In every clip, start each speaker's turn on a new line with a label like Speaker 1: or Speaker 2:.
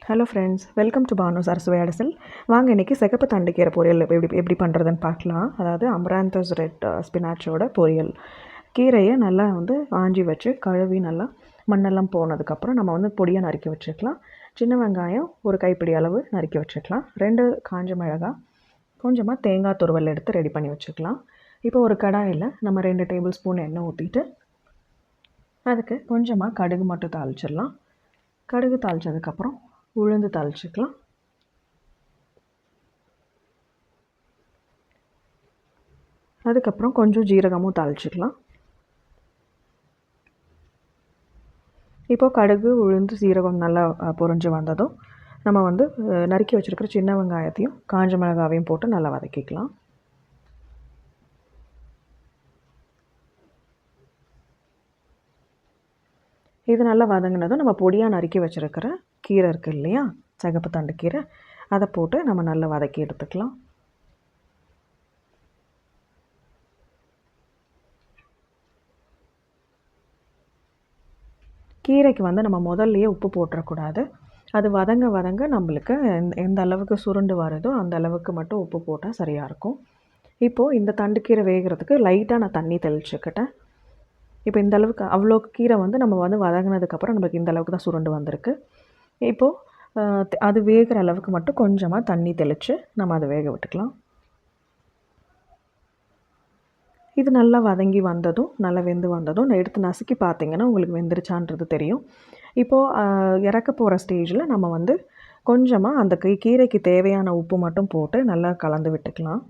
Speaker 1: Hello friends, welcome to Bhanu's அரசுவையாடசல். வாங்க இன்றைக்கி சிகப்பு தண்டுக்கீரை பொரியல் எப்படி பண்ணுறதுன்னு பார்க்கலாம். அதாவது அமராந்தஸ் ரெட் ஸ்பினாச்சோட பொரியல். கீரையை நல்லா ஆஞ்சி வச்சு கழுவி நல்லா மண்ணெல்லாம் போனதுக்கப்புறம் நம்ம பொடியாக நறுக்கி வச்சுக்கலாம். சின்ன வெங்காயம் ஒரு கைப்பிடி அளவு நறுக்கி வச்சுக்கலாம். 2 காஞ்ச மிளகாய், கொஞ்சமாக தேங்காய் துருவல் எடுத்து ரெடி பண்ணி வச்சுக்கலாம். இப்போ ஒரு கடாயில் நம்ம 2 டேபிள் ஸ்பூன் எண்ணெய் ஊற்றிட்டு அதுக்கு கொஞ்சமாக கடுகு மட்டும் தாளிச்சிடலாம். கடுகு தாளித்ததுக்கப்புறம் உளுந்து தாளிச்சிக்கலாம். அதுக்கப்புறம் கொஞ்சம் ஜீரகமும் தாளிச்சிக்கலாம். இப்போ கடுகு உளுந்து சீரகம் நல்லா பொரிஞ்சு வந்ததும் நம்ம நறுக்கி வச்சுருக்கிற சின்ன வெங்காயத்தையும் காஞ்ச மிளகாவையும் போட்டு நல்லா வதக்கிக்கலாம். இது நல்லா வதங்கினதும் நம்ம பொடியாக நறுக்கி வச்சுருக்கிற கீரை இருக்குது இல்லையா, சிகப்பு தண்டு கீரை, அதை போட்டு நம்ம நல்லா வதக்கி எடுத்துக்கலாம். கீரைக்கு நம்ம முதல்லையே உப்பு போட்டுறக்கூடாது. அது வதங்க நம்மளுக்கு எந்த அளவுக்கு சுருண்டு வருதோ அந்த அளவுக்கு மட்டும் உப்பு போட்டால் சரியாக இருக்கும். இப்போது இந்த தண்டுக்கீரை வேகிறதுக்கு லைட்டாக நான் தண்ணி தெளிச்சுக்கிட்டேன். இப்போ இந்த அளவுக்கு அவ்வளோ கீரை நம்ம வதங்கினதுக்கப்புறம் நமக்கு இந்த அளவுக்கு தான் சுருண்டு வந்திருக்கு. இப்போது அது வேகிற அளவுக்கு மட்டும் கொஞ்சமாக தண்ணி தெளித்து நம்ம அதை வேக விட்டுக்கலாம். இது நல்லா வதங்கி வந்ததும் நல்லா வெந்து வந்ததும் நான் எடுத்து நசுக்கி பார்த்திங்கன்னா உங்களுக்கு வெந்துருச்சான்றது தெரியும். இப்போது இறக்க போகிற ஸ்டேஜில் நம்ம கொஞ்சமாக அந்த கீரைக்கு தேவையான உப்பு மட்டும் போட்டு நல்லா கலந்து விட்டுக்கலாம்.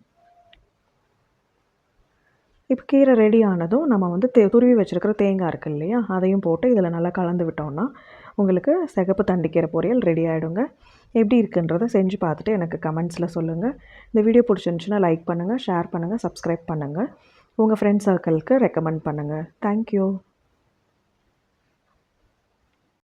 Speaker 1: இப்போ கீரை ரெடி ஆனதும் நம்ம துருவி வச்சுருக்கிற தேங்காய் இருக்குது இல்லையா, அதையும் போட்டு இதில் நல்லா கலந்து விட்டோம்னா உங்களுக்கு சிகப்பு தண்டுக்கீரை பொரியல் ரெடி ஆகிடுங்க. எப்படி இருக்குன்றதை செஞ்சு பார்த்துட்டு எனக்கு கமெண்ட்ஸில் சொல்லுங்கள். இந்த வீடியோ பிடிச்சிருந்துச்சுன்னா லைக் பண்ணுங்கள், ஷேர் பண்ணுங்கள், சப்ஸ்கிரைப் பண்ணுங்கள். உங்கள் ஃப்ரெண்ட்ஸ் சர்க்கிளுக்கு ரெக்கமெண்ட் பண்ணுங்கள். தேங்க்யூ.